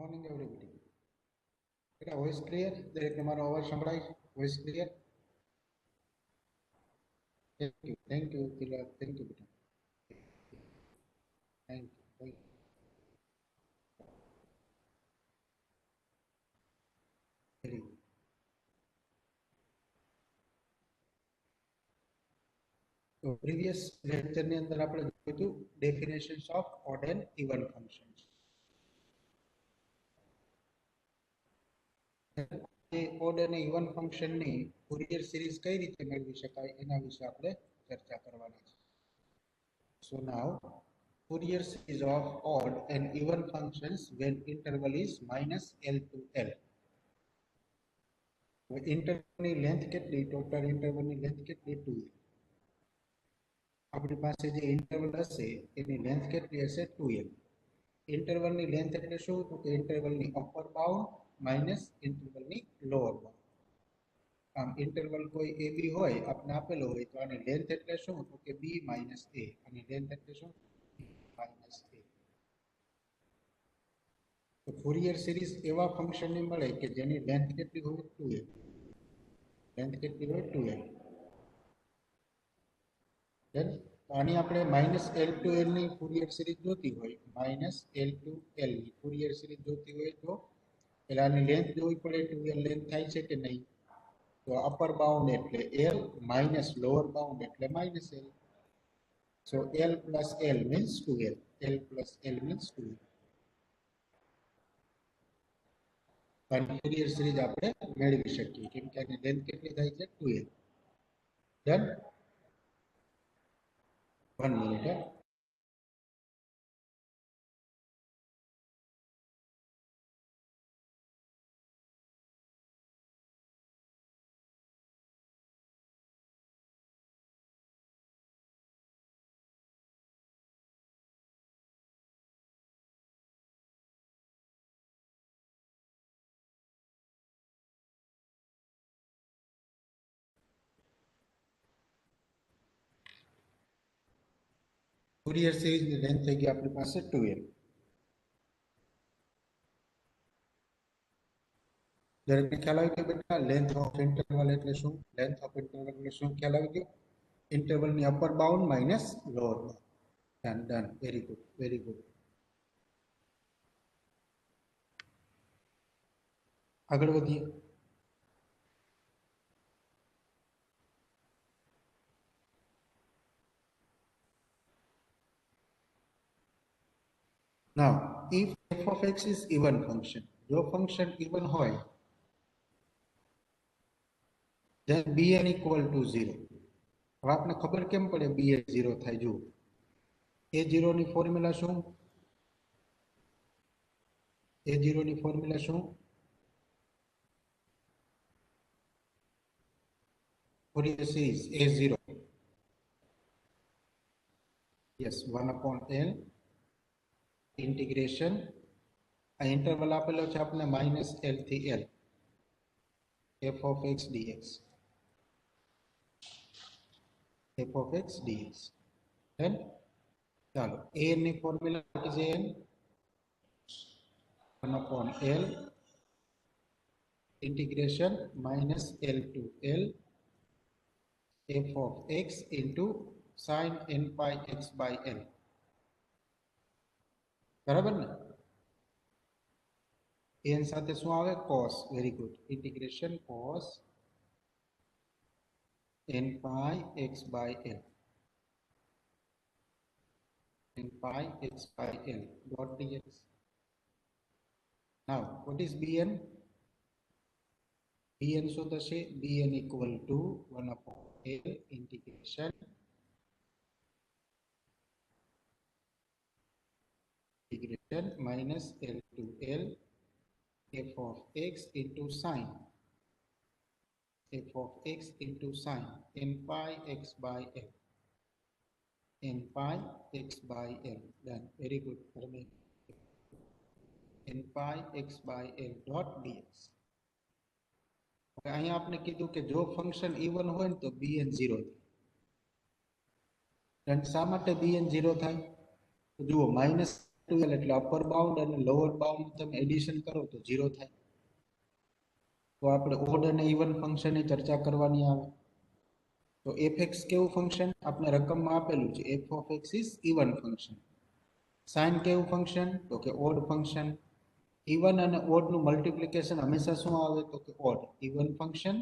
Morning everybody. બેટા voice clear? દરેકને મારો અવાજ સંભળાય છે? Voice clear? Thank you Tilak, thank you બેટા, થેન્ક યુ. Very good. તો પ્રીવિયસ લેક્ચરની અંદર આપણે જોયું હતું definitions of odd and even functions. A odd અને ઇવન ફંક્શનની ફુરિયર સિરીઝ કઈ રીતે મેળવી શકાય એના વિશે આપણે ચર્ચા કરવાના છે. સો નાઉ Fourier series of odd and even functions when interval is minus L to L. ઇન્ટરવલની લેન્થ કેટલી? ટોટલ ઇન્ટરવલની લેન્થ કેટલી? 2L. આપણી પાસે જે ઇન્ટરવલ હશે એની લેન્થ કેટલી હશે? 2L. ઇન્ટરવલની લેન્થ એટલે શું? તો કે ઇન્ટરવલની અપર બાઉન્ડ માઇનસ ઇન્ટરવલની લોઅર બાઉન્ડ. આમ ઇન્ટરવલ કોઈ AB હોય આપણે આપેલો હોય તો આની લેન્થ એટલે શું? તો કે B માઇનસ A. આની લેન્થ એટલે શું? Minus A. તો ફુરિયર સિરીઝ એવા ફંક્શનની મળે કે જેની લેન્થ કેટલી હોય? 2L. લેન્થ કેટલી હોય? 2L. તો આની આપણે માઇનસ L ટુ L ની ફુરિયર સિરીઝ જોતી હોય, માઇનસ L ટુ L ની ફુરિયર સિરીઝ જોતી હોય તો પેલાની લેન્થ જોવી પડે. 2L લેન્થ થાય છે કે નહીં? તો અપર બાઉન્ડ એટલે L માઇનસ લોઅર બાઉન્ડ એટલે માઇનસ L. સો L plus L means 2L. L plus L means 2L. Fourier series આપણે મેળવી શકીએ કેમ કે આની લેન્થ કેટલી થાય છે? 2L. ડન? 1 મિનિટ. ફુરિયર સિરીઝની લેન્થ થઈ ગઈ આપણી પાસે 2L. દરેકને ખ્યાલ આવી ગયો બેટા? લેન્થ ઓફ ઇન્ટરવલ એટલે શું? લેન્થ ઓફ ઇન્ટરવલ એટલે શું? ખ્યાલ આવી ગયો? ઇન્ટરવલની upper bound minus lower bound. Done done. Very good, very good. આગળ વધીએ. Now, if f of x is even function, જો ફંક્શન even હોય then bn equal to 0. હવે આપણે ખબર કેમ પડે bn 0 થાય? જુઓ, a0 ની ફોર્મ્યુલા શું? a0 ની ફોર્મ્યુલા શું? Fourier series a0. Yes, 1 upon L integration. આ ઇન્ટરવલ આપેલો છે આપણે માઇનસ L થી L. f of x dx. f of x dx. Then ચાલો an ની formula what is an? 1 upon L integration minus L to L f of x into sin n pi x by L. બરાબર ને? n સાથે શું આવે? cos. Very good. Integration cos n pi x by L. n pi x by L dot dx. Now, what is bn? bn શું થશે? bn equal to 1 upon L integration minus L to L f of x into sin f of x into sin n pi x by L. n pi x by L. Done. Very good. n pi x by L dot dx. અહીંયા આપણે કીધું કે જો function even હોય ને તો bn 0 થાય. શા માટે bn 0 થાય? તો જુઓ, માઇનસ ટુ એલ એટલે અપર બાઉન્ડ અને લોઅર બાઉન્ડ તમે એડિશન કરો તો 0 થાય. તો આપણે ઓડ અને ઇવન ફંક્શનની ચર્ચા કરવાની આવે. તો fx કેવું ફંક્શન આપણે રકમમાં આપેલું છે, f of x is even function. Sine કેવું ફંક્શન તો કે ઓડ ફંક્શન. ઇવન અને ઓડ નું મલ્ટીપ્લિકેશન હંમેશા શું આવે તો કે odd. Even function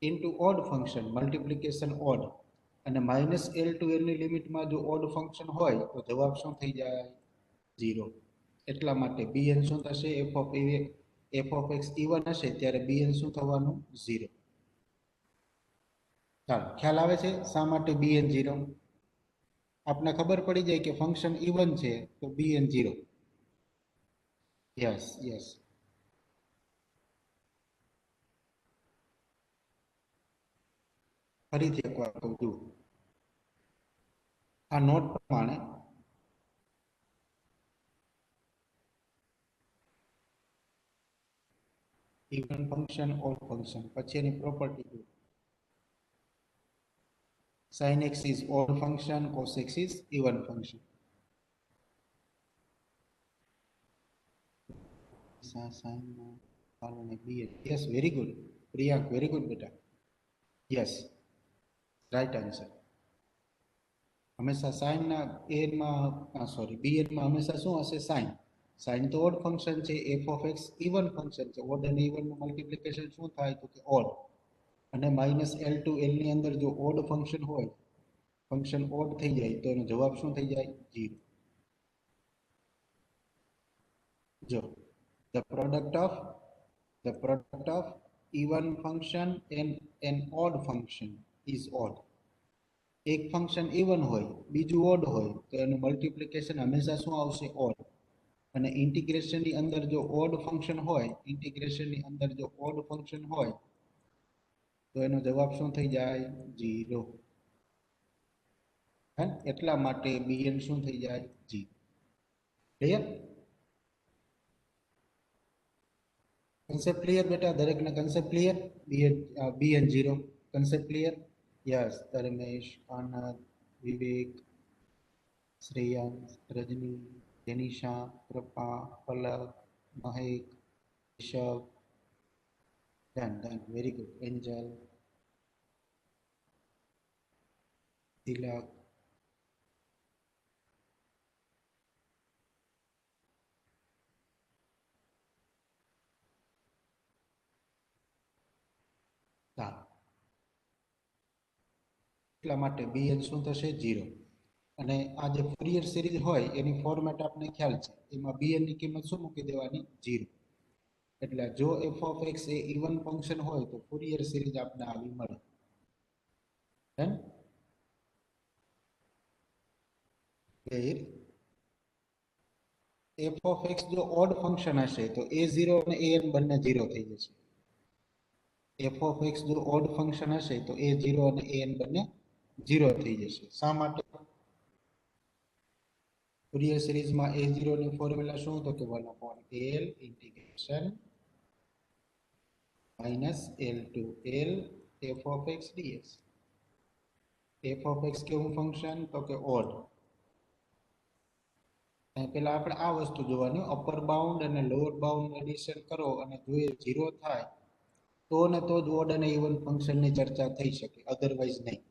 into odd function multiplication odd. અને -l to l ની લિમિટમાં જો ઓડ ફંક્શન હોય તો જવાબ શું થઈ જાય 0. એટલા માટે bn શું થશે f of x ઇવન હશે ત્યારે bn શું થવાનું 0. ચાલો ખ્યાલ આવે છે શા માટે bn 0? આપને ખબર પડી જાય કે ફંક્શન ઇવન છે તો bn 0. Yes yes. ફરીથી એકવાર કહું છું, આ નોટ પ્રમાણે ઇવન ફંક્શન ઓડ ફંક્શન પછી એની property sin x is odd function, cos x is even function. Yes, very good. Priyank, very good beta. Yes, right answer. હંમેશા sin ના a માં સોરી bn માં હંમેશા શું હશે sin. sin તો odd function છે, f of x even function છે. ઓડ અને ઇવન નું મલ્ટીપ્લિકેશન શું થાય તો કે ઓડ. અને -l to l ની અંદર જો ઓડ ફંક્શન હોય, ફંક્શન ઓડ થઈ જાય તો એનો જવાબ શું થઈ જાય 0. જો the product of even function and an odd function is odd. એક ફંક્શન ઇવન હોય બીજું ઓડ હોય તો એનું મલ્ટીપ્લિકેશન હંમેશા શું આવશે ઓડ. અને ઇન્ટિગ્રેશન ની અંદર જો ઓડ ફંક્શન હોય, ઇન્ટિગ્રેશનની અંદર જો ઓડ ફંક્શન હોય તો એનો જવાબ શું થઈ જાય 0. એટલા માટે bn શું થઈ જાય 0. ક્લિયર? concept clear બેટા? દરેકને concept clear? bn 0 concept clear? yes. Dharmesh, Anand, Vivek, Shreyansh, Rajni, Jenisha, Krupa, Palak, Mahek, Rishabh, done very good. Angel, Tilak, એટલા માટે bn શું થશે 0. અને આ જે ફોરિયર સિરીઝ હોય એની ફોર્મેટ આપને ખ્યાલ છે, એમાં bn ની કિંમત શું મૂકી દેવાની 0. એટલે જો f of x A even function હોય તો ફોરિયર સિરીઝ આપને આવી મળે. f of x જો ઓડ ફંક્શન હશે તો a0 અને an બંને 0 થઈ જશે. f of x જો ઓડ ફંક્શન હશે તો a0 અને an બંને 0 થઈ જશે. શા માટે? ફોરિયર સિરીઝમાં a0 ની ફોર્મ્યુલા શું તો કે 1/l integration -l to l f of x dx. f of x કેવું ફંક્શન તો કે ઓડ. પેલા આપણે આ વસ્તુ જોવાની, અપર બાઉન્ડ અને લોઅર બાઉન્ડ એડિશન કરો અને જો એ 0 થાય તો ને તો જ ઓડ અને ઇવન ફંક્શનની ચર્ચા થઈ શકે, અધરવાઇઝ નહીં.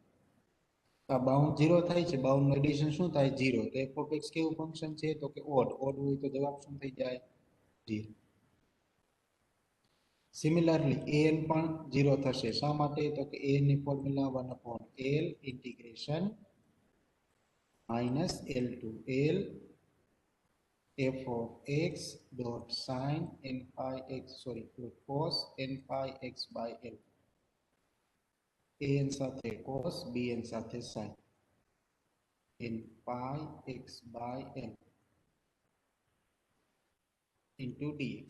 આ બાઉન્ડ 0 થાય છે, બાઉન્ડ નું એડિશન શું થાય 0. તો f of x કેવું ફંક્શન છે તો કે ઓડ. ઓડ હોય તો જવાબ શું થઈ જાય 0. સિમિલરલી an પણ 0 થશે. શા માટે તો કે an ની formula 1/l integration -l to l f of x dot sin n phi x cos n phi x by l. an સાથે cos, bn સાથે sin n pi x by l into dx.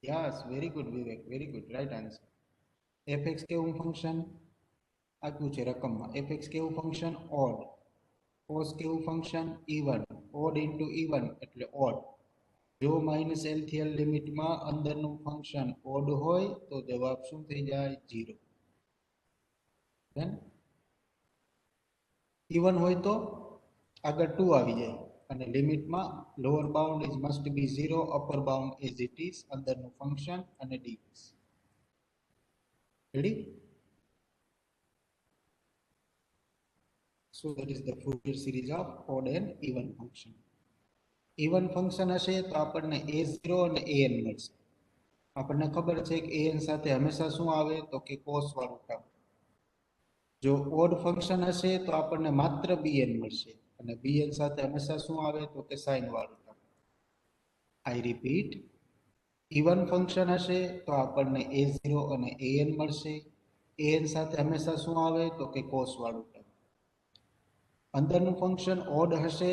Yes, very good Vivek, very good, right answer. fx કેવું function આપ્યું છે રકમમાં, fx કેવું function odd. cos કેવું function even. Odd into even એટલે odd. જો -l થી l લિમિટમાં અંદરનું ફંક્શન ઓડ હોય તો જવાબ શું થઈ જાય 0. ઇવન હોય તો આગળ 2 આવી જાય. અને લિમિટમાં lower bound is must be 0, upper bound as it is, અંદરનું ફંક્શન અને dx. Ready? So that is the Fourier series of odd and even function. Even function હશે તો આપણને a0 અને an મળશે. આપણને ખબર છે કે an સાથે હંમેશા શું આવે તો કે cos વાળું ટર્મ. જો ઓડ ફંક્શન હશે તો આપણને માત્ર bn મળશે અને bn સાથે હંમેશા શું આવે તો કે sin વાળું term. I repeat, even function હશે તો આપણને a0 અને an મળશે. an સાથે હંમેશા શું આવે તો કે cos વાળું ટર્મ. અંદરનું ફંક્શન ઓડ હશે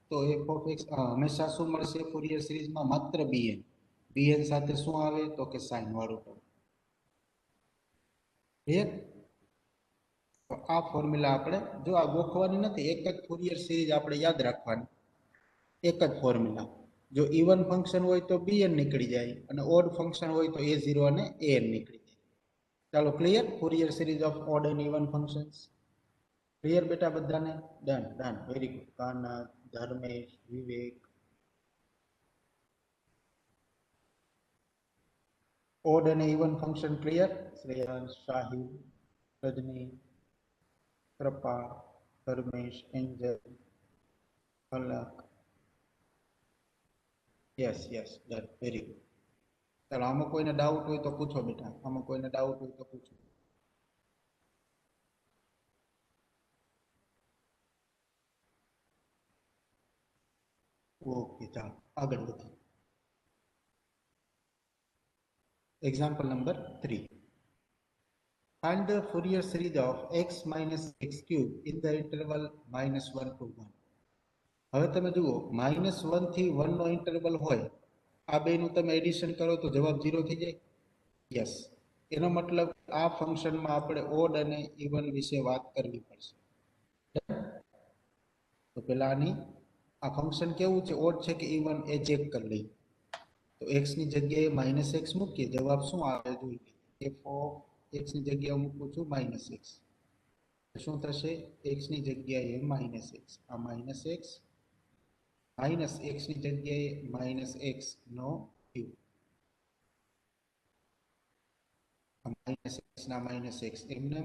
તો f of x હંમેશા શું મળશે ફોરિયર સિરીઝમાં માત્ર bn. bn સાથે શું આવે તો કે sin વાળું ટર્મ. ક્લિયર? તો આ ફોર્મ્યુલા આપણે જો આ ગોખવાની નથી, એક જ ફોરિયર સિરીઝ આપણે યાદ રાખવાની, એક જ ફોર્મ્યુલા. જો ઇવન ફંક્શન હોય તો bn નીકળી જાય અને ઓડ ફંક્શન હોય તો a0 અને an નીકળી જાય. ચાલો clear? Fourier series of odd and even functions clear બેટા બધાને? Done done, very good. Kanan, Dharmesh, Vivek. Odd અને even function clear? Shreyansh, Shahid, Rajni, Krupa, Dharmesh, Angel, Falak. Yes yes, done, very good. ચાલો આમાં કોઈને ડાઉટ હોય તો પૂછો બેટા, આમાં કોઈને ડાઉટ હોય તો પૂછો. ઓકે, ચાલો આગળ વધીએ. Example number 3. Find the Fourier series of x minus x cube in the interval -1 to 1. હવે તમે જુઓ -1 થી 1 નો ઇન્ટરવલ હોય, આ બેનું તમે એડિશન કરો તો જવાબ 0 થઈ જાય. યસ, એનો મતલબ આ ફંક્શનમાં આપણે ઓડ અને ઇવન વિશે વાત કરવી પડશે. તો પેલા આની આ ફંક્શન કેવું છે, ઓડ છે કે ઇવન, એ ચેક કરી લઈએ. તો x ની જગ્યાએ -x મૂકીએ, જવાબ શું આવે જોઈએ. f of x ની જગ્યાએ મૂકું છું -x. શું થશે? x ની જગ્યાએ -x, આ -x, -x ની જગ્યાએ -x નો ક્યુબ, -x ના -x એમને.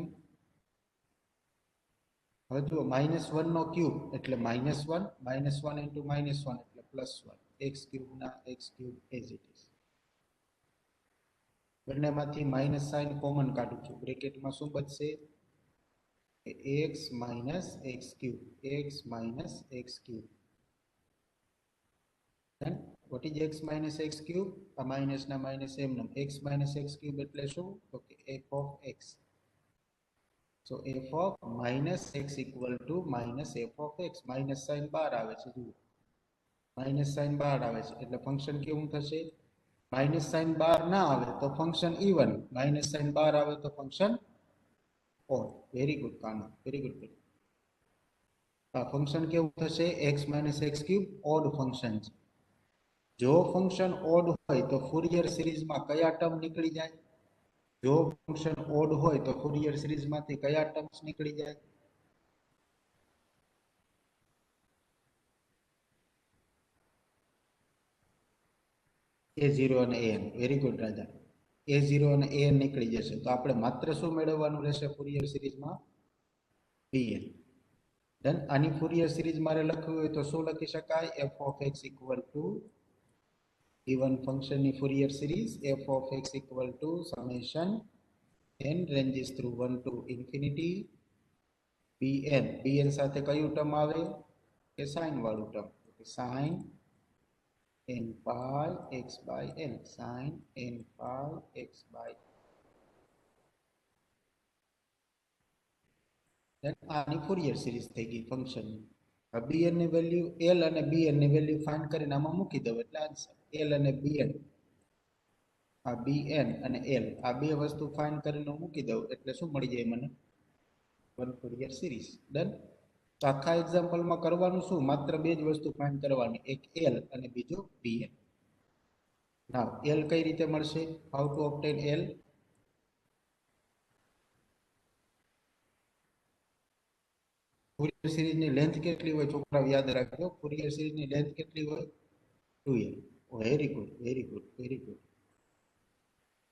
હવે જુઓ -1 નો ક્યુબ એટલે -1, -1 into -1 એટલે +1, x ક્યુબ ના x cube as it is. બંનેમાંથી માઇનસ સાઇન કોમન કાઢું છું, બ્રેકેટમાં શું બચશે? x minus x cube, x minus x cube. Then what is x minus x cube? A minus na minus એમને x minus x cube એટલે શું? તો કે f of x. So f of minus x equal to minus f of x. Minus sign બહાર આવે છે, જુઓ minus sign બહાર આવે છે એટલે ફંક્શન કેવું થશે? માઇનસ સાઇન બહાર ના આવે તો ફંક્શન ઇવન, માઇનસ સાઇન બહાર આવે તો function odd. Very good Kanan, very good. આ ફંક્શન કેવું થશે? x minus x cube odd function છે. જો ફંક્શન ઓડ હોય તો ફોરિયર સિરીઝમાં કયા ટર્મ નીકળી જાય? જો ફંક્શન ઓડ હોય તો ફોરિયર સિરીઝમાંથી કયા ટર્મ્સ નીકળી જાય? a0 અને an. Very good Raja, a0 અને an નીકળી જશે તો આપણે માત્ર શું મેળવવાનું રહેશે ફોરિયર સિરીઝમાં? bn. ધન આની ફોરિયર સિરીઝ મારે લખવી હોય તો શું લખી શકાય? f of x equal to even ફંક્શનની Fourier series f of x equal to summation n ranges through 1 to infinity bn. bn સાથે કયું ટર્મ આવે? કે સાઇન વાળું term, sine n pi x by n, sin n pi x by n. આની Fourier series થઈ ગઈ ફંક્શનની. bn ની વેલ્યુ l અને bn ની વેલ્યુ ફાઇન્ડ કરીને આમાં મૂકી દો એટલે આન્સર. l અને bn, આ bn અને l, આ બે વસ્તુ ફાઇન્ડ કરીને મૂકી દઉં એટલે શું મળી જાય મને? One Fourier series. ડન. તો આખા એક્ઝામ્પલમાં કરવાનું શું? માત્ર બે જ વસ્તુ ફાઇન્ડ કરવાની, એક l અને બીજો bn. નાઉ l કઈ રીતે મળશે? How to obtain l? Fourier સિરીઝની લેન્થ કેટલી હોય છોકરાઓ યાદ રાખજો, ફુરિયર સિરીઝની લેન્થ કેટલી હોય? 2l. Very good, very good, very good.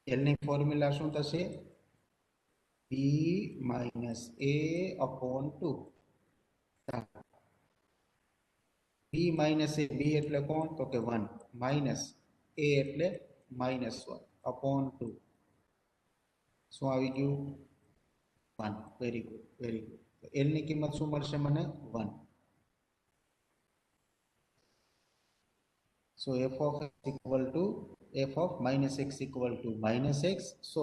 L ની ફોર્મ્યુલા શું થશે? b minus a upon 2. b minus a, b એટલે કોણ? તો કે 1, માઇનસ a એટલે -1 અપોન 2. શું આવી ગયું? 1. Very good, very good. L ની કિંમત શું મળશે મને? 1. So f of x equal to f of minus x equal to minus x. So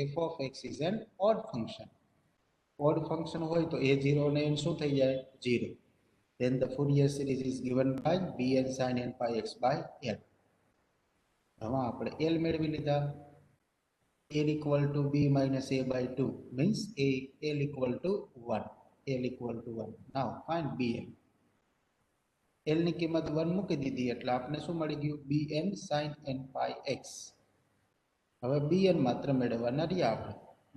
f of x is an odd function. Odd function હોય તો a0 ને n શું થઈ જાય? 0. Then the Fourier series is given by bn sin n pi x by l. હવે આપણે l મેળવી લીધા. l equal to b minus a by 2 means l equal to 1. l equal to 1. Now find bn. l ની કિંમત 1 મૂકી દીધી એટલે આપણે શું મળી ગયું? bn sin n pi x. હવે bn માત્ર મેળવવાના રહ્યા આપણે.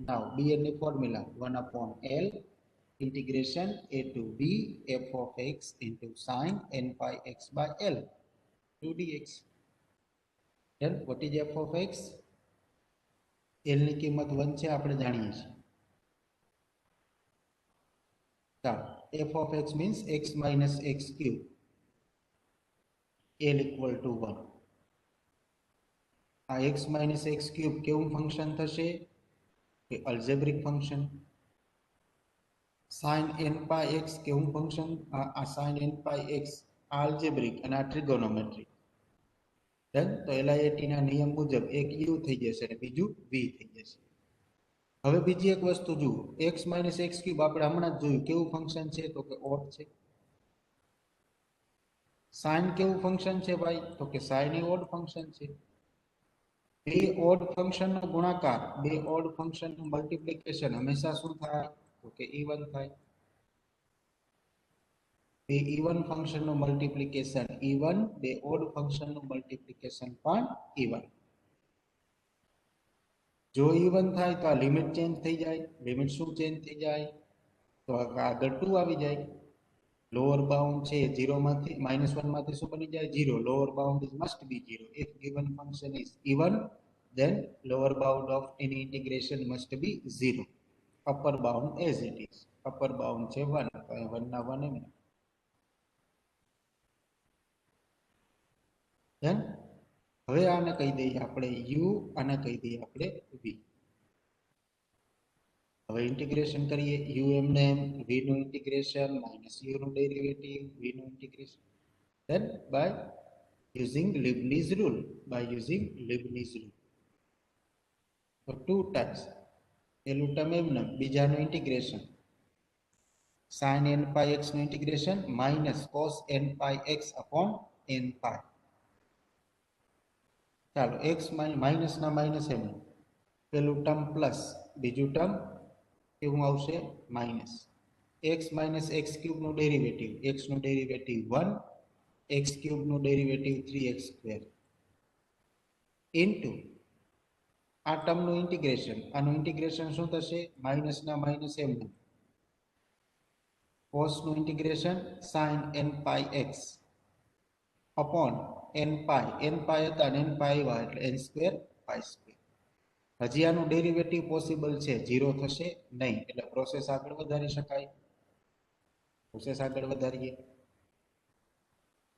નાવ bn ની formula 1 upon l integration a to b f of x into sin n pi x by l 2 dx. Then what is f of x? l ની કિંમત 1 છે આપણે જાણીએ છીએ. ચાલો, f of x means x minus x cube. l equal to 1. આ x minus x cube કેવું function થશે? કે algebraic function. sin n pi x કેવું ફંક્શન? આ sin n pi x algebraic અને આ ટ્રિગોનોમેટ્રિક. ડન. તો LIAT ના નિયમ મુજબ એક u થઈ જશે અને બીજું v થઈ જશે. હવે બીજી એક વસ્તુ જુઓ, x minus x cube આપણે હમણાં જ જોયું કેવું ફંક્શન છે? તો કે ઓડ છે. sin કેવું ફંક્શન છે ભાઈ? તો કે sin એ ઓડ ફંક્શન છે. બે ઓડ ફંક્શન નો ગુણાકાર, બે ઓડ ફંક્શન નું મલ્ટીપ્લિકેશન હંમેશા શું થાય? તો કે ઇવન થાય. બે ઇવન ફંક્શન નું મલ્ટીપ્લિકેશન ઇવન, બે ઓડ ફંક્શન નું મલ્ટીપ્લિકેશન પણ ઇવન. જો ઇવન થાય તો આ લિમિટ ચેન્જ થઈ જાય. લિમિટ શું ચેન્જ થઈ જાય? તો આગળ 2 આવી જાય. લોઅર બાઉન્ડ છે 0 માંથી -1 માંથી શું બની જાય? 0. Lower bound must be 0. If given function is even, then lower bound of any integration must be 0. Upper bound as it is. Upper bound છે 1. તો 1 ના 1 એમ. ધન હવે આને કહી દઈએ આપણે u, આને કહી દઈએ આપણે v. હવે ઇન્ટિગ્રેશન કરીએ. u એમને એમ, v નું ઇન્ટિગ્રેશન માઇનસ u નું ડેરિવેટિવ, v નું integration. then by using Leibniz rule, by using Leibniz rule. તો 2 times પેલું ટર્મ એમને બીજાનું integration sin n pi x નું integration minus cos n pi x upon n pi. ચાલો x minus ના minus એમને પેલું ટર્મ પ્લસ બીજું ટર્મ કેવું આવશે? Minus. x minus x cube નું ડેરિવેટિવ, x નું ડેરિવેટિવ 1, x cube નું ડેરિવેટિવ 3x square ઇન્ટુ આ ટર્મનું ઇન્ટિગ્રેશન. આનું ઇન્ટિગ્રેશન શું થશે? માઇનસ ના માઇનસ એમને cos નું integration sin n pi x upon n pi. n pi હતા અને n pi આવ્યા એટલે n square pi square. હજી આનું ડેરિવેટિવ પોસિબલ છે, 0 થશે નહીં એટલે પ્રોસેસ આગળ વધારી શકાય. પ્રોસેસ આગળ વધારીએ.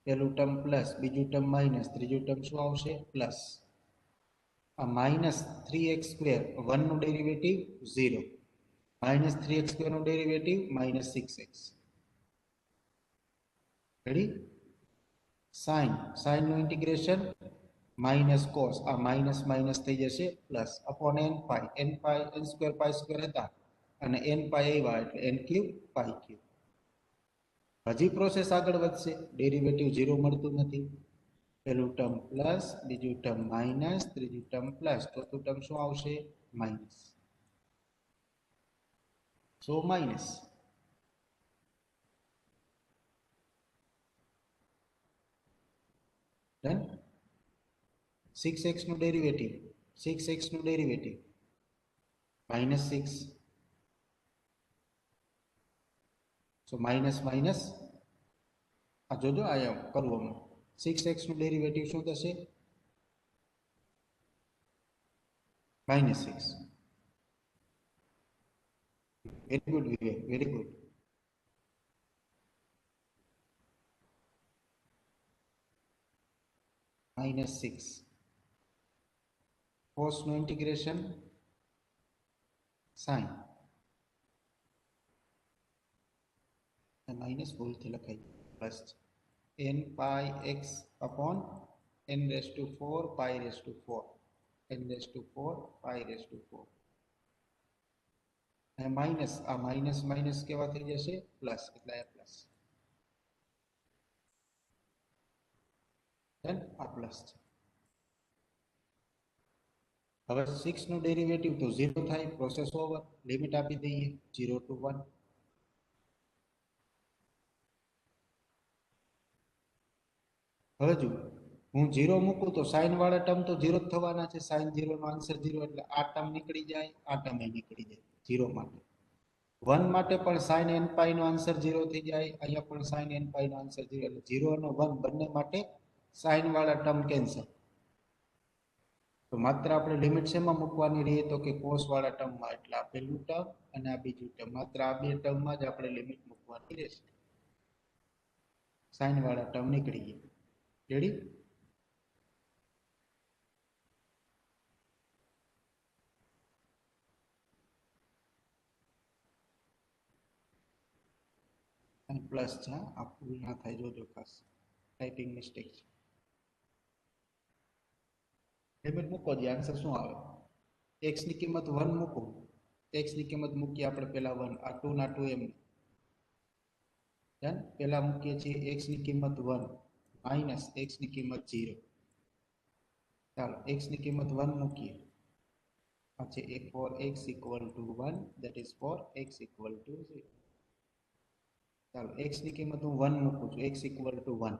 પેલું ટર્મ પ્લસ, બીજું ટર્મ માઇનસ, ત્રીજું ટર્મ શું આવશે? પ્લસ. આ માઇનસ 3x સ્ક્વેર 1 નું ડેરિવેટિવ 0, માઇનસ 3x સ્ક્વેર નું derivative minus 6x. Ready? Sine નું ઇન્ટિગ્રેશન માઇનસ કોસ, આ માઇનસ માઇનસ થઈ જશે plus upon n pi. n square pi square હતા અને n પાઈ આવ્યા એટલે n ક્યુબ પાઈ ક્યુબ. હજી પ્રોસેસ આગળ વધશે, ડેરિવેટિવ 0 મળતું નથી. પેલું ટર્મ પ્લસ, બીજું ટર્મ માઇનસ, ત્રીજું ટર્મ પ્લસ, ચોથું ટર્મ શું આવશે? માઇનસ. સો માઇનસ. ડન. 6x નું ડેરિવેટિવ, 6x નું ડેરિવેટિવ માઇનસ 6. સો માઇનસ માઇનસ આ જોજો આયા કરવું 6x નું ડેરિવેટિવ શું થશે -6. Very good, Vivek. Very good. -6. Cos no integration sin. Minus बोल थे लखाई plus n pi x upon n raised to 4 pi raised to 4 n raised to 4 pi raised to 4 અને માઇનસ આ માઇનસ માઇનસ કેવા થઈ જશે પ્લસ એટલે આ પ્લસ ધન આ પ્લસ છે હવે 6 નું ડેરિવેટિવ તો 0 થાય પ્રોસેસ ઓવર લિમિટ આપી દઈએ 0 to 1 હવે જો હું 0 મૂકું તો સાઈન વાળા ટર્મ તો 0 જ થવાના છે સાઈન 0 નો આન્સર 0 એટલે આ ટર્મ નીકળી જાય આ ટર્મ એ નીકળી જાય 0 માટે 1 માટે પણ sin n pi નો આન્સર 0 થઈ જાય અહીંયા પણ sin n pi નો આન્સર 0 એટલે 0 અને 1 બંને માટે સાઈન વાળા ટર્મ કેન્સલ તો માત્ર આપણે લિમિટ શેમાં મૂકવાની રહી તો કે cos વાળા ટર્મમાં એટલે આ પહેલું ટર્મ અને આ બીજું ટર્મ માત્ર આ બે ટર્મમાં જ આપણે લિમિટ મૂકવાની રહેશે સાઈન વાળા ટર્મ નીકળી ગયા રેડી અને પ્લસ છે આ ભૂલ ના થાય જોજો ખાસ ટાઈપિંગ મિસ્ટેક છે લિમિટ મૂકો જે આન્સર શું આવે x ની કિંમત 1 મૂકો x ની કિંમત મૂકીએ આપણે પહેલા 1 આ 2 ના 2 એમ ધન પહેલા મૂકીએ છીએ x ની કિંમત 1 માઈનસ x ની કિંમત 0 ચાલો x ની કિંમત 1 મૂકીએ આ છે for x equal to 1 that is for x equal to 0 ચાલો x ની કિંમત હું 1 મૂકું છું x equal to 1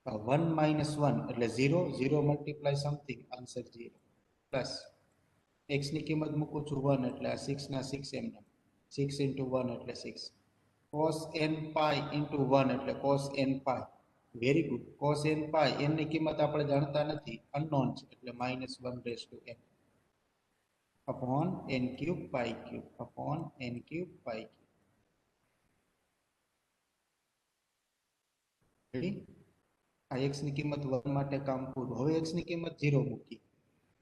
1 minus 1 એટલે 0 0 multiply something answer 0 plus x ની કિંમત મૂકું છું 1 એટલે આ 6 ના 6 એમ 6 into 1 એટલે 6 cos n pi into 1 એટલે cos n pi very good cos n pi n ની કિંમત આપણે જાણતા નથી અનનોન છે એટલે -1 raised to n upon n cube pi cube upon n cube pi cube ready આ x ની કિંમત 1 માટે કામ પૂરું હવે x ની કિંમત 0 મૂકી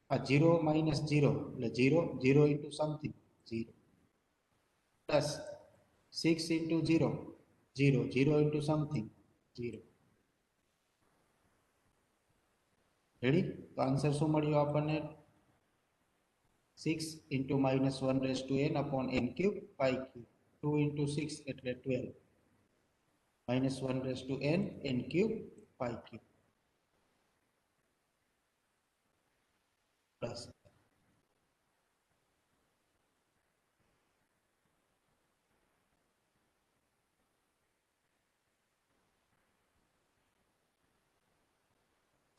આ 0 minus 0 એટલે 0 0 into something 0 plus 6 into 0 0 0 into something 0 ready તો આન્સર શું મળ્યો આપણને 6 into -1 raised to n upon n cube pi cube 2 into 6 એટલે 12 -1 raised to n n cube pi cube plus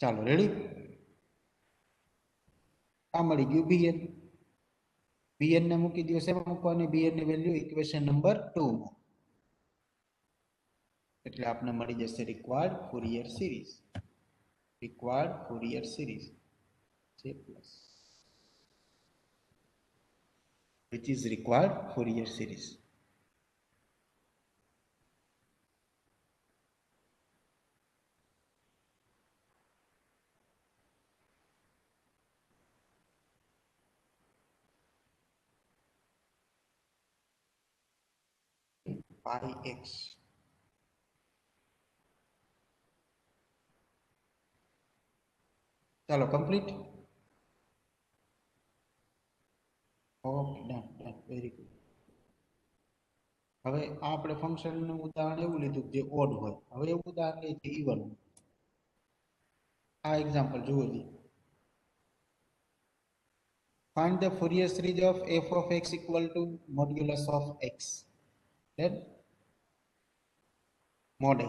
ચાલો રેડી આ મળી ગયું bn bn ને મૂકી દો શેમાં મૂકવાની bn ની વેલ્યુ ઇક્વેશન નંબર 2 માં એટલે આપને મળી જશે રિક્વાયર્ડ ફોરિયર સિરીઝ છે plus which is required Fourier series pi x ચાલો complete okay done very good હવે આ આપણે ફંક્શનનું ઉદાહરણ એવું લીધું જે ઓડ હોય હવે એવું ઉદાહરણ લઈએ કે ઇવન આ એક્ઝામ્પલ જુઓ જી find the Fourier series of f of x equal to modulus of x then mod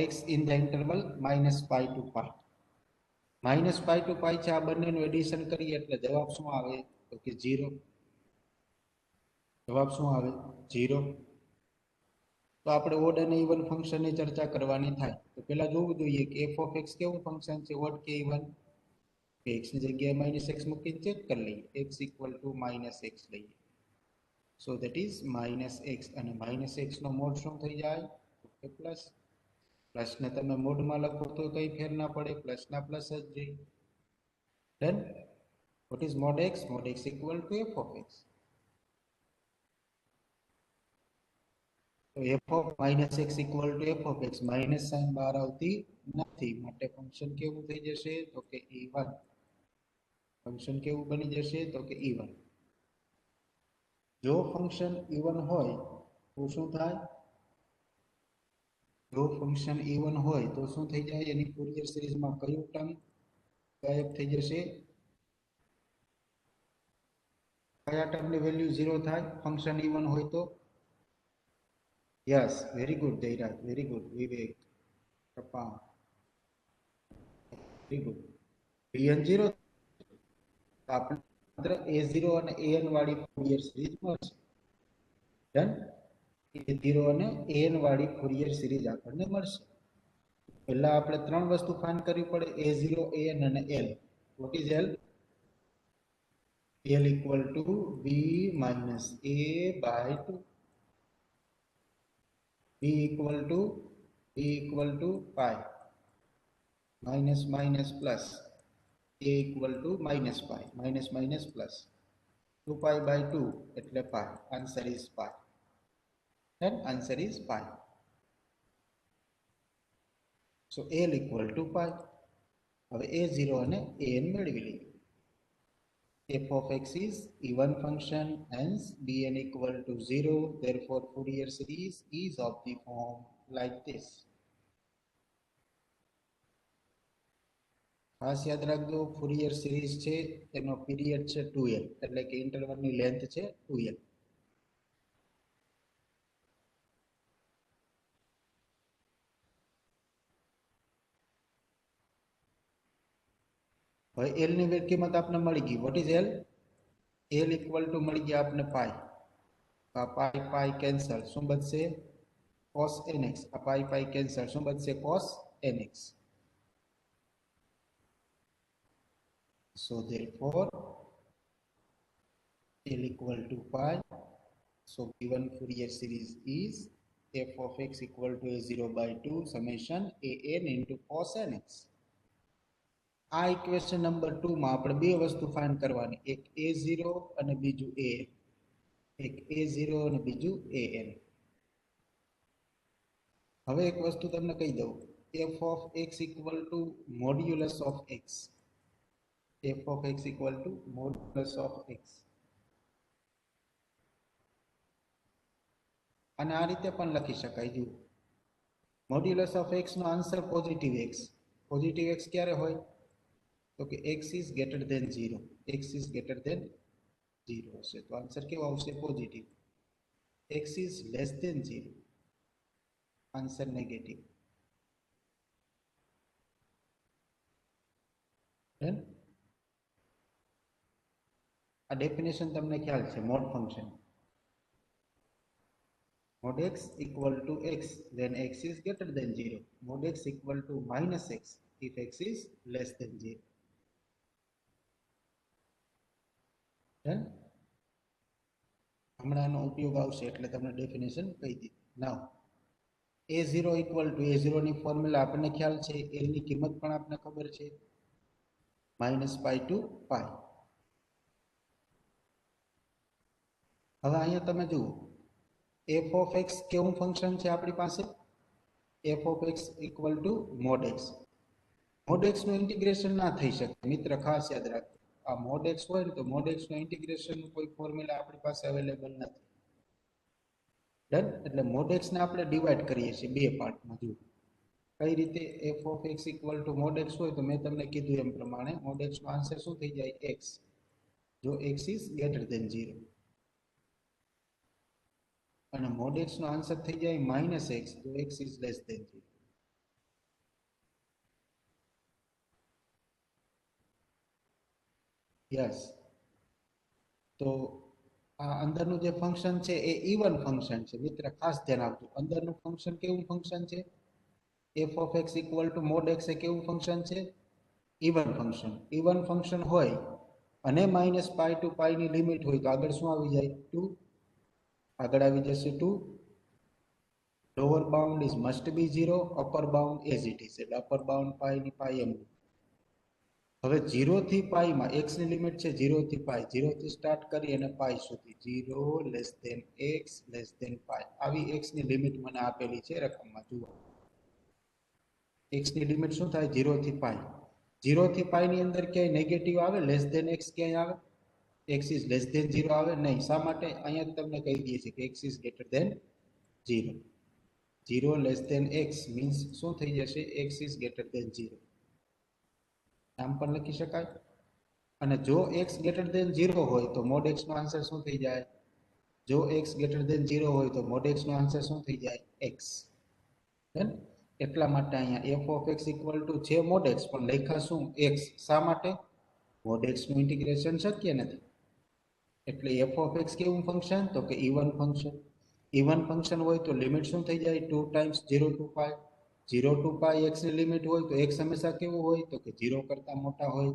x in the interval -pi to pi -pi to pi છે આ બંનેનું એડિશન કરીએ એટલે જવાબ શું આવે તો કે 0 જવાબ શું આવે 0 તો આપણે ઓડ અને ઇવન ફંક્શનની ચર્ચા કરવાની થાય. તો પહેલા જોવું જોઈએ કે f ઓફ x કેવું ફંક્શન છે, ઓડ કે ઇવન. x ની જગ્યાએ -x મૂકીને ચેક કરી લઈએ. x ઇક્વલ ટુ -x લઈએ. સો ધેટ ઇઝ -x, અને -x નો મોડ શું થઈ જાય? પ્લસ. પ્લસને તમે મોડમાં લખો તો કઈ ફેર ના પડે, પ્લસના પ્લસ જ જાય. Done. What is mod x? Mod x equal to f of x. તો f of -x equal to f of x, minus sign બહાર આવતી નથી, માટે ફંક્શન કેવું થઈ જશે? તો કે e1. ફંક્શન કેવું બની જશે? તો કે e1. જો ફંક્શન e1 હોય તો શું થાય? જો ફંક્શન e1 હોય તો શું થઈ જાય? એની ફોરિયર સિરીઝમાં કયું ટર્મ ગાયબ થઈ જશે? કયા ટર્મની વેલ્યુ 0 થાય ફંક્શન e1 હોય તો? Yes, very good Jayraj, very good Vivek, Krupa, very good. bn 0, તો આપણે માત્ર a0 અને an વાળી ફોરિયર સિરીઝ મળશે. ડન. a0 અને an વાળી ફોરિયર સિરીઝ આપણને મળશે. પહેલા આપણે ત્રણ વસ્તુ ફાઇન્ડ કરવી પડે, a0, an અને l. What is l? l equal to b minus a by 2. b equal to pi, minus minus plus, a equal to minus pi, minus minus plus, 2 pi by 2 એટલે pi. Answer is pi. Then answer is pi. So l equal to pi. હવે a0 અને an મેળવી લઈએ. f of x is even function, hence bn equal to 0. Therefore, Fourier series is of the form like this. ખાસ યાદ રાખજો, Fourier series છે એનો period છે 2l, એટલે કે ઇન્ટરવલની લેન્થ છે 2l. હવે l ની કિંમત આપને મળી ગઈ. Vote is l? l equal two મળી ગયા આપને પાઈ. આ પાઈ પાઈ કેન્સલ, શું બચશે? cos nx. આ પાઈ પાઈ કેન્સલ, શું બચશે? cos nx. So therefore l equal to pi. So given Fourier series is f of x equal to a0 by 2 summation an into cos nx. આ ઇક્વેશન નંબર 2 માં આપણે બે વસ્તુ ફાઇન્ડ કરવાની, એક a0 અને બીજું an. એક a0 અને બીજું an. હવે એક વસ્તુ તમને કહી દઉં, f of x equal to modulus of x. f of x equal to modulus of x. અને આ રીતે પણ લખી શકાય. જો મોડ્યુલસ ઓફ x નો answer positive x. Positive x ક્યારે હોય? તો કે x is greater than 0. x is greater than 0 હશે તો આન્સર કેવો આવશે? Positive. x is less than 0, answer negative. Done. આ ડેફિનેશન તમને ખ્યાલ છે mode function. mod x equal to x, then x is greater than 0. Mod x equal to minus x if x is less than 0. Done? હમણાં એનો ઉપયોગ આવશે એટલે તમને ડેફિનેશન કહી દીધી. નાઉ a0 equal to a0 ની ફોર્મ્યુલા આપણને ખ્યાલ છે, l ની કિંમત પણ આપણને ખબર છે, માઇનસ પાઈ ટુ પાઈ. હવે અહીંયા તમે જુઓ, f of x કેવું ફંક્શન છે આપણી પાસે? f of x equal to mod x. mod x નું ઇન્ટિગ્રેશન ના થઈ શકે મિત્ર, ખાસ યાદ રાખજો. આ mod x હોય ને તો mod x નું ઇન્ટિગ્રેશન કોઈ ફોર્મ્યુલા આપણી પાસે અવેલેબલ નથી. ડન. એટલે mod x ને આપણે ડિવાઈડ કરીએ છીએ બે પાર્ટમાં. જુઓ કઈ રીતે. f of x equal to mod x હોય તો મેં તમને કીધું એમ પ્રમાણે mod x નો આન્સર શું થઈ જાય? x. જો x is greater than 0. અને mod x નો આન્સર થઈ જાય માઇનસ x, જો x is less than 0. Yes. તો આ અંદરનું જે ફંક્શન છે એ ઇવન ફંક્શન છે મિત્ર, ખાસ ધ્યાન આપજો. અંદરનું ફંક્શન કેવું ફંક્શન છે? F of x equal to mod x એ કેવું ફંક્શન છે? Even function. ઇવન ફંક્શન હોય અને માઇનસ પાઈ ટુ પાઈ ની લિમિટ હોય તો આગળ શું આવી જાય? 2. આગળ આવી જશે 2. Lower bound is must be 0, upper bound as it is, એટલે અપર બાઉન્ડ પાઈ ની પાઈ એમ. હવે 0 થી પાઈ માં x ની લિમિટ છે 0 થી પાઈ, 0 થી સ્ટાર્ટ કરી અને પાઈ સુધી, 0 less than x less than pi, આવી x ની લિમિટ મને આપેલી છે રકમમાં. જુઓ x ની લિમિટ શું થાય? 0 થી પાઈ. 0 થી પાઈ ની અંદર ક્યાંય નેગેટિવ આવે? લેસ ધેન x ક્યાંય આવે? x ઇઝ લેસ ધેન 0 આવે નહીં. શા માટે? અહીંયા તમને કહી દઈએ છે કે x is greater than 0. 0 less than x means શું થઈ જશે? x is greater than 0. નામ પણ લખી શકાય. અને જો x ગ્રેટર ધેન 0 હોય તો મોડ x નો આન્સર શું થઈ જાય? જો x ગ્રેટર ધેન 0 હોય તો મોડ x નો આન્સર શું થઈ જાય? x. એટલા માટે અહીંયા f of x equal to છે મોડ x, પણ લખ્યા શું? x. શા માટે? મોડ x નું ઇન્ટિગ્રેશન શક્ય નથી. એટલે f ઓફ x કેવું ફંક્શન? તો કે ઇવન ફંક્શન. ઇવન ફંક્શન હોય તો લિમિટ શું થઈ જાય? 2 times 0 to pi. 0 to pi x ની લિમિટ હોય તો x હંમેશા કેવું હોય? તો કે 0 કરતા મોટા હોય.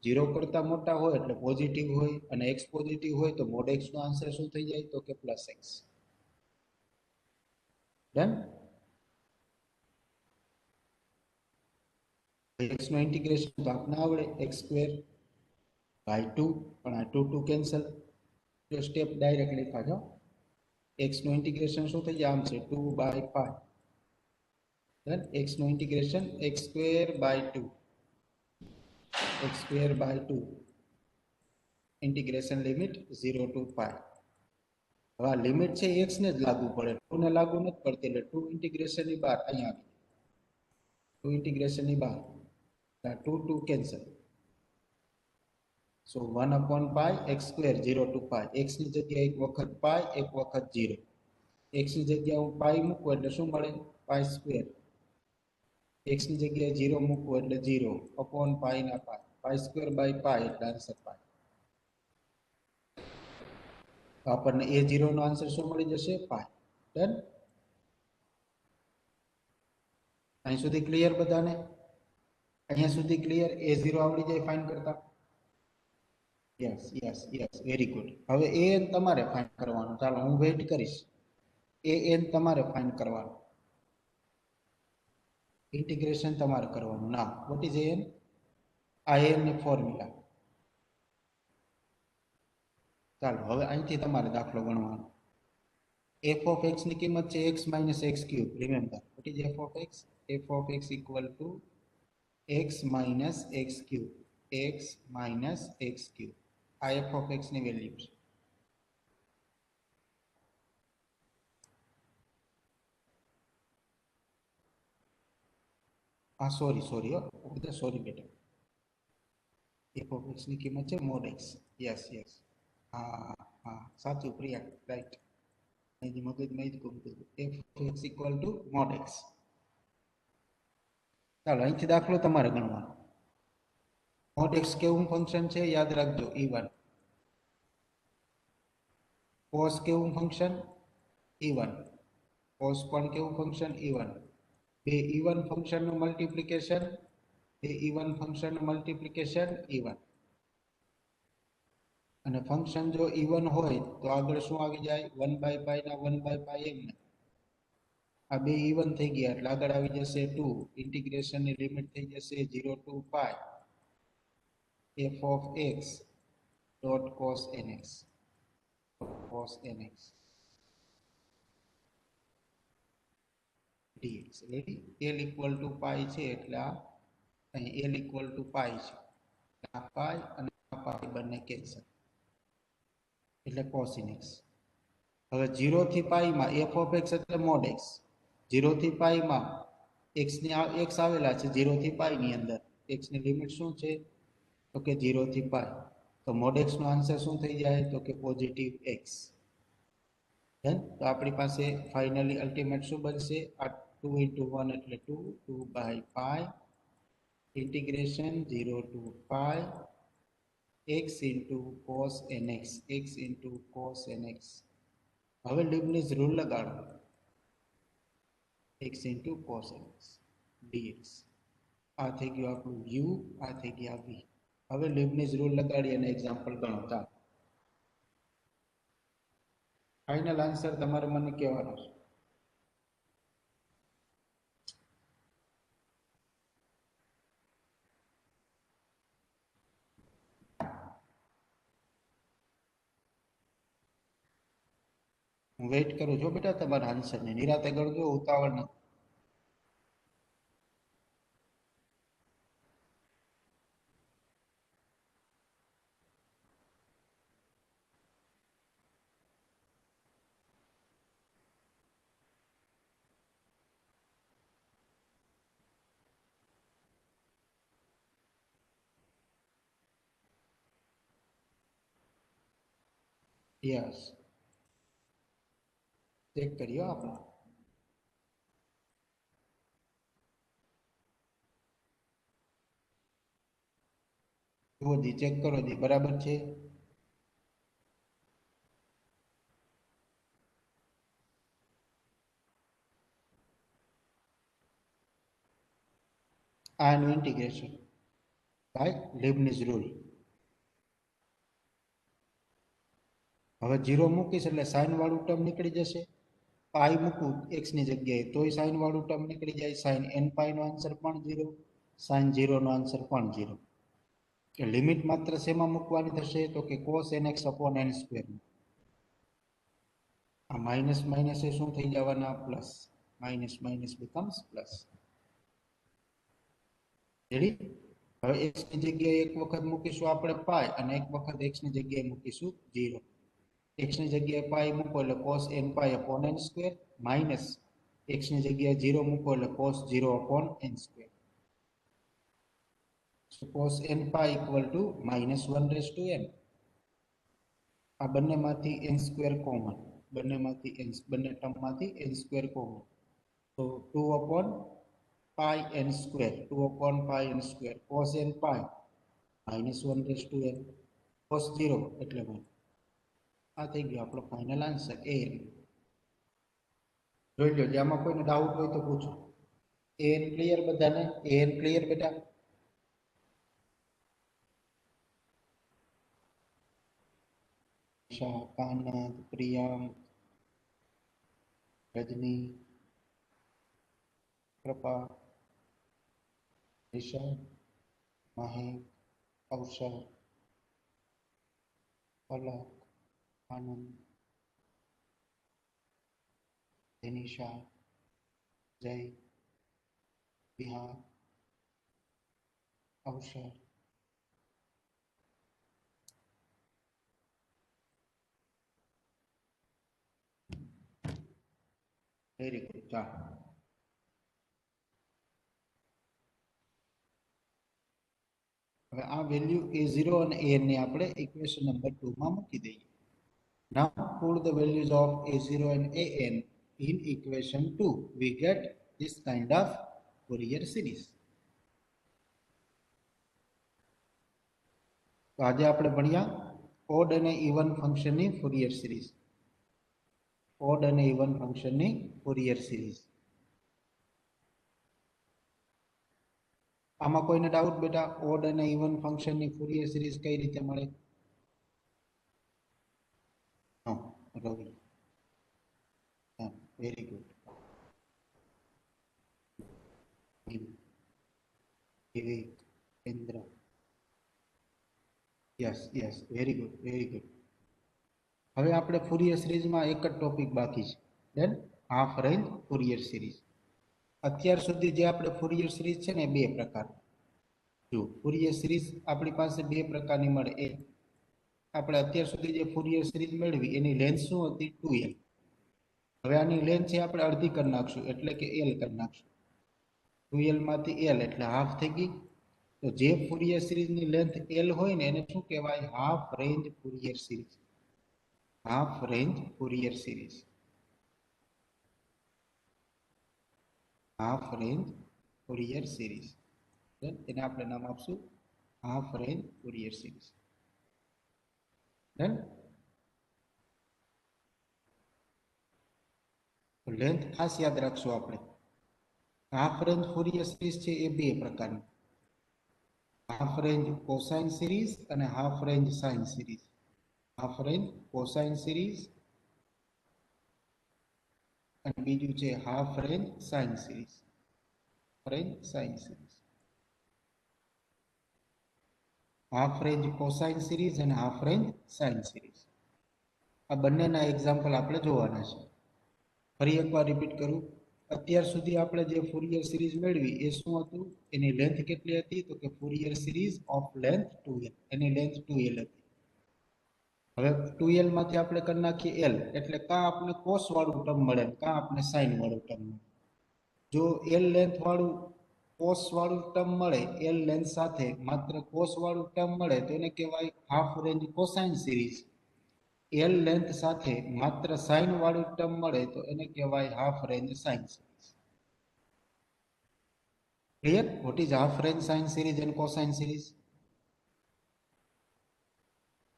0 કરતા મોટા હોય એટલે પોઝિટિવ હોય, અને x પોઝિટિવ હોય તો મોડ x નો આન્સર શું થઈ જાય? તો કે પ્લસ x. ડન. x નો ઇન્ટિગ્રેશન તો આપને આવડે, x સ્ક્વેર બાય 2, પણ આ 2 2 કેન્સલ. જો સ્ટેપ ડાયરેક્ટ લખા છો. x નું ઇન્ટિગ્રેશન શું થઈ જાય? આમ છે 2 બાય પાઈ. ડન. x નું integration x square by 2, x square by 2, integration limit 0 to pi. હવે આ લિમિટ છે x ને જ લાગુ પડે, 2 ને લાગુ નથી પડતી, એટલે 2 ઇન્ટિગ્રેશન ની બહાર અહીંયા આવી. 2 ઇન્ટિગ્રેશન ની બહાર 2 2 cancel. So 1 upon pi x square 0 to pi. x ની જગ્યાએ એક વખત pi, એક વખત 0. x ની જગ્યાએ હું pi મૂકું એટલે શું મળે? pi square. x ની જગ્યાએ 0 મૂકું એટલે 0 upon pi ના pi. pi square by pi એટલે આન્સર pi. તો આપણને a0 નો આન્સર શું મળી જશે? pi. ડન. અહીં સુધી ક્લિયર બધાને? અહીંયા સુધી ક્લિયર? a0 આવડી જાય ફાઇન્ડ કરતા? Yes yes yes, very good. હવે an તમારે ફાઇન્ડ કરવાનું. ચાલો હું વેઇટ કરીશ. an તમારે ફાઇન્ડ કરવાનું, ઇન્ટિગ્રેશન તમારે કરવાનું. ના, વોટ ઇઝ an? an ની ફોર્મ્યુલા. ચાલો હવે અહીંથી તમારે દાખલો ગણવાનો. f of x ની કિંમત છે x minus x cube. Remember, what is f of x? f of x equal to x minus x cube. x minus x cube. આ f of x ની વેલ્યુ છે. હા સોરી સોરી, બધા sorry બેટા. f of x ની કિંમત છે mod x. Yes yes, હા હા સાચું પ્રિયા, રાઈટ. અહીંથી મગજમાં જ ગુમતું હતું. f of x equal to mod x. ચાલો અહીંથી દાખલો તમારે ગણવાનો. mod x કેવું ફંક્શન છે? યાદ રાખજો, ઇવન. cos કેવું ફંક્શન? ઇવન. cos પણ કેવું ફંક્શન? ઇવન. બે ઇવન ફંક્શન નું મલ્ટીપ્લિકેશન, બે ઇવન ફંક્શન નું મલ્ટીપ્લિકેશન ઇવન. અને ફંક્શન જો ઇવન હોય તો આગળ શું આવી જાય? 1 બાય પાઈ ના 1 બાય પાઈ એમ. આ બે ઇવન થઈ ગયા એટલે આગળ આવી જશે 2. ઇન્ટિગ્રેશન ની લિમિટ થઈ જશે 0 to pi f of x dot cos nx. cos nx dx. રેડી? l ઇક્વલ ટુ પાઈ છે એટલે આ અહીં l ઇક્વલ ટુ પાઈ છે. આ પાઈ અને આ પાઈ બંને કેન્સલ, એટલે cos nx. હવે 0 થી પાઈ માં f of x એટલે mod x. 0 થી પાઈ માં x ની x આવેલા છે 0 થી પાઈ ની અંદર. x ની લિમિટ શું છે? તો કે 0 થી પાઈ. તો mod x નો આન્સર શું થઈ જાય? તો કે પોઝિટિવ x. તો આપણી પાસે ફાઇનલી અલ્ટિમેટ શું બનશે? આ 2 into 1 એટલે 2, 2 by pi, integration 0 to pi x into cos nx, x into cos nx. હવે લીબનીઝ રૂલ લગાડો, x into cos nx dx. આ થઈ ગયું આપણું u, આ થઈ ગયા v. હવે લીબનીઝ રૂલ લગાડી અને એક્ઝામ્પલ ગણો. ફાઇનલ આન્સર તમારે મને કહેવાનો છે. હું વેઇટ કરું છું બેટા તમારા આન્સરને. નિરાતે ગણજો, ઉતાવળ નથી. યસ, ચેક કરીએ આપણે. જુઓ જી, ચેક કરો જી, બરાબર છે. આનું ઇન્ટિગ્રેશન બાય લીબનીઝ રૂલ. હવે 0 મૂકીશ એટલે સાઇન વાળું ટર્મ નીકળી જશે. પાઈ મૂકું x ની જગ્યાએ તોય સાઇન વાળું ટર્મ નીકળી જાય. સાઇન n પાઈ નો આન્સર પણ 0, સાઇન 0 નો આન્સર પણ 0. કે લિમિટ માત્ર શેમાં મૂકવાની થશે તો કે cos nx upon n square. આ માઇનસ માઇનસ એ શું થઈ જવાના? Plus. Minus minus becomes plus. Ready? હવે x ની જગ્યાએ એક વખત મૂકીશું આપણે પાઈ અને એક વખત x ની જગ્યાએ મૂકીશું 0. x ની જગ્યાએ પાઈ મૂકો એટલે cos n પાઈ upon n square minus x ની જગ્યાએ 0 મૂકો એટલે cos 0 upon n square. So cos n pi equal to minus 1 raised to n. આ બંનેમાંથી n સ્ક્વેર કોમન, બંને ટર્મમાંથી n સ્ક્વેર કોમન. તો 2 upon pi n square, 2 upon pi n square cos n pi minus 1 raised to n cos 0 એટલે 1. આ થઈ ગયો આપણો final answer a. જોઈ લો, આમાં કોઈને ડાઉટ હોય તો પૂછો. an ક્લિયર બધાને? an ક્લિયર બેટા? કાનંદ, પ્રિયાંક, રજની, કૃપા, રિષા, મહેક, અવસર, પલક, આનંદ, ધનિષા, જય, વિહાર, અવસર. Very good. ચાલો, હવે આ વેલ્યુ a0 અને an ને આપણે ઇક્વેશન નંબર 2 માં મૂકી દઈએ. Now put the values of a0 and an in equation 2. We get this kind of Fourier series. તો આજે આપણે ભણ્યા ઓડ અને ઇવન ફંક્શનની ફોરિયર સિરીઝ. ઓડ અને ઇવન ફંક્શનની ફોરિયર સિરીઝ. આમાં કોઈને ડાઉટ બેટા? ઓડ અને ઇવન ફંક્શનની ફોરિયર સિરીઝ કઈ રીતે મળે? Ravi, very good. Vivek, Indra, yes yes, very good, very good. હવે આપણે ફોરિયર સિરીઝમાં એક જ ટોપિક બાકી છે, then half range Fourier series. અત્યાર સુધી જે આપણે ફોરિયર સિરીઝ છે ને, બે પ્રકાર. જો ફોરિયર સિરીઝ આપણી પાસે બે પ્રકારની મળે. એ આપણે અત્યાર સુધી જે ફોરિયર સિરીઝ મેળવી એની લેન્થ શું હતી? 2l. હવે આની લેન્થ છે આપણે અડધી કરી નાખશું એટલે કે l કરી નાખશું. 2l માંથી l એટલે હાફ થઈ ગઈ. તો જે ફોરિયર સિરીઝની લેન્થ l હોય ને એને શું કહેવાય? Half range Fourier series. Half range Fourier series. Half range Fourier series. એને આપણે નામ આપશું half range Fourier series. Done. Length ખાસ યાદ રાખશું આપણે. હાફ રેન્જ ફોરિયર સિરીઝ છે એ બે પ્રકારની, હાફ રેન્જ કોસાઇન સિરીઝ અને half range sine series. Half range cosine series અને બીજું છે half range sine series. Range sine series, half range cosine series અને હાફ રેન્જ સાઇન સિરીઝ. આ બંનેના એક્ઝામ્પલ આપણે જોવાના છે. ફરી એકવાર રિપીટ કરું, અત્યાર સુધી આપણે જે ફોરિયર સિરીઝ મેળવી એ શું હતું, એની લેન્થ કેટલી હતી, તો કે Fourier series of length 2l, any length 2l હતી. હવે 2l માંથી આપણે કરી નાખીએ l, એટલે કાં આપણે કોસ વાળું ટર્મ મળે કાં આપણે સાઇન વાળું ટર્મ મળે. જો l લેન્થ વાળું કોસ વાળું ટર્મ મળે, l લેન્થ સાથે માત્ર કોસ વાળું ટર્મ મળે તો એને કહેવાય half range cosine series. l length સાથે માત્ર સાઇન વાળું ટર્મ મળે તો એને કહેવાય half range sine series. Clear? What is half range sine series and cosine series?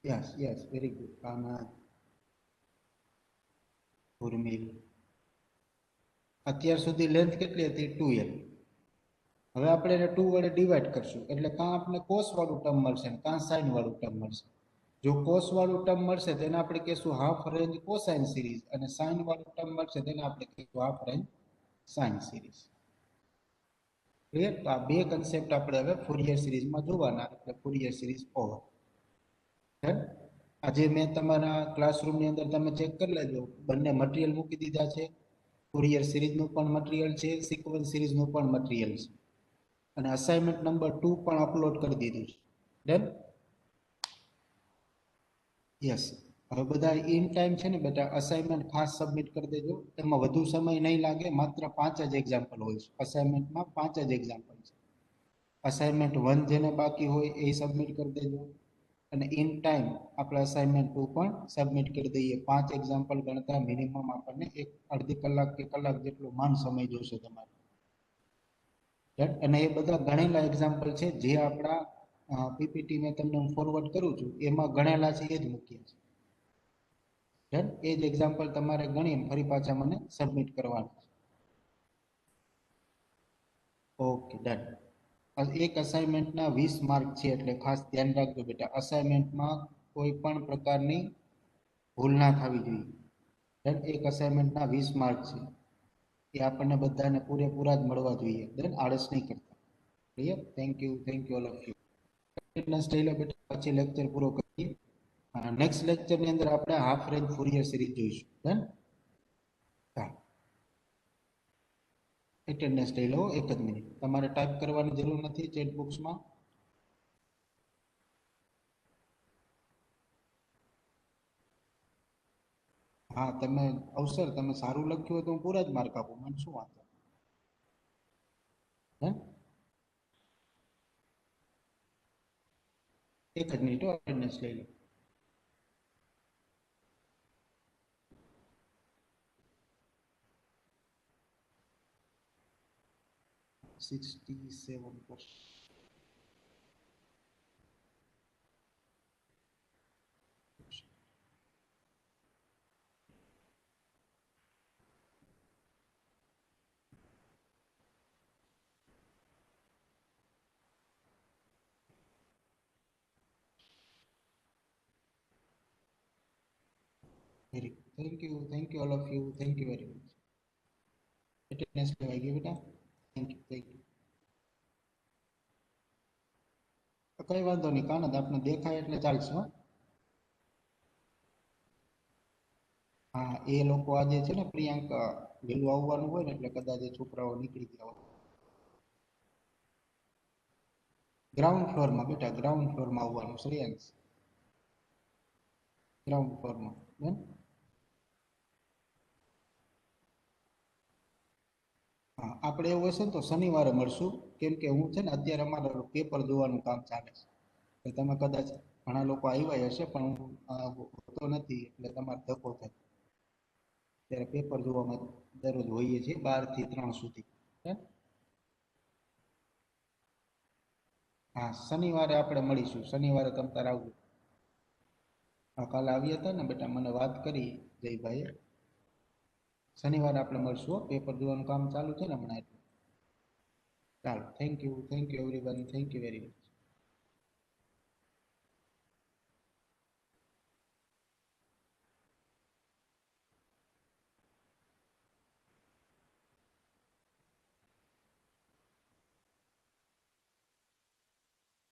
Yes yes, very good. Kana, Urmil. અત્યાર સુધી લેન્થ કેટલી હતી? 2l. હવે આપણે એને 2 વડે ડિવાઈડ કરશું એટલે કાં આપણે કોસ વાળું ટર્મ મળશે કાં સાઇન વાળું ટર્મ મળશે. જો કોસ વાળું ટર્મ મળશે તેને આપણે કહીશું હાફ રેન્જ કોસાઇન સિરીઝ, અને સાઇન વાળું ટર્મ મળશે તેને આપણે કહીશું half range sine series. Clear? તો આ બે કન્સેપ્ટ આપણે હવે ફોરિયર સિરીઝમાં જોવાના, એટલે ફોરિયર સિરીઝ ઓવર. આજે મેં તમારા ક્લાસરૂમની અંદર તમે ચેક કરી લેજો, બંને મટીરિયલ મૂકી દીધા છે. ફોરિયર સિરીઝનું પણ મટીરિયલ છે, સિક્વન્સ સિરીઝનું પણ મટીરિયલ છે, અને અસાઇનમેન્ટ નંબર 2 પણ અપલોડ કરી દીધું છે. ડન? યસ. હવે બધા ઇન ટાઈમ છે ને બેટા, અસાઇનમેન્ટ ખાસ સબમિટ કરી દેજો. એમાં વધુ સમય નહીં લાગે, માત્ર 5 જ એક્ઝામ્પલ હોય છે અસાઇનમેન્ટમાં, 5 જ એક્ઝામ્પલ છે. અસાઇનમેન્ટ 1 જેને બાકી હોય એ સબમિટ કરી દેજો, અને ઇન ટાઈમ આપણે અસાઇનમેન્ટ 2 પણ સબમિટ કરી દઈએ. 5 એક્ઝામ્પલ ગણતા મિનિમમ આપણને અડધી કલાક કે કલાક જેટલો માન સમય જોશે તમારે. અને એ બધા ગણેલા એક્ઝામ્પલ છે, જે આપણા પીપીટી મેં તમને ફોરવર્ડ કરું છું એમાં ગણેલા છે એ જ મૂકીએ છે. ડન? એ જ એક્ઝામ્પલ તમારે ગણીને ફરી પાછા મને સબમિટ કરવાના છે. Okay, done. એક અસાઇનમેન્ટના 20 માર્ક છે, એટલે ખાસ ધ્યાન રાખજો બેટા, અસાઇનમેન્ટમાં કોઈ પણ પ્રકારની ભૂલ ના થવી જોઈએ. ડન? એક અસાઇનમેન્ટના 20 માર્ક છે, એ આપણને બધાને પૂરેપૂરા જ મળવા જોઈએ. ડન? આળસ નહીં કરતા. Clear? Thank you all of you. Attendance લઈ લો બેટા, પછી લેક્ચર પૂરો કરીએ. નેક્સ્ટ લેક્ચરની અંદર આપણે હાફ રેન્જ ફોરિયર સિરીઝ જોઈશું. ડન? હા, એટેન્ડન્સ લઈ લો. એક જ મિનિટ, તમારે ટાઈપ કરવાની જરૂર નથી ચેટ બોક્સમાં. હા, તમે અવસર તમે સારું લખ્યું હોય તો હું પૂરા જ માર્ક આપું, મને શું વાંધો. હે, એક જ મિનિટ, એટેન્ડન્સ લઈ લો. $67. Very good. Thank you all of you, thank you very much. Attendance લેવાઈ ગઈ બેટા. Thank you. કઈ વાંધો નહીં, કાનદ આપને દેખાય એટલે ચાલશે. હો, હા, એ લોકો આજે છે ને પ્રિયાંકા વહેલું આવવાનું હોય ને એટલે કદાચ એ છોકરાઓ નીકળી ગયા હોય. ગ્રાઉન્ડ ફ્લોરમાં બેટા, ગ્રાઉન્ડ ફ્લોરમાં આવવાનું. શ્રેયાંશ ગ્રાઉન્ડ ફ્લોરમાં. બેન, હા, આપણે એવું હશે ને તો શનિવારે મળશું, કેમ કે હું છે ને અત્યારે અમારે પેપર જોવાનું કામ ચાલે છે, એટલે તમે કદાચ ઘણા લોકો આવ્યા હશે પણ હું હોતો નથી, એટલે તમારે ધક્કો થાય. ત્યારે પેપર જોવામાં દરરોજ હોઈએ છીએ 12 થી 3 સુધી. હા, શનિવારે આપણે મળીશું. શનિવારે તમ તાર આવજો. આ કાલે આવ્યા હતા ને બેટા, મને વાત કરી જયભાઈએ. શનિવારે આપણે મળશું હો, પેપર જોવાનું કામ ચાલુ છે ને હમણાં એટલે. ચાલો, thank you everyone, thank you very much.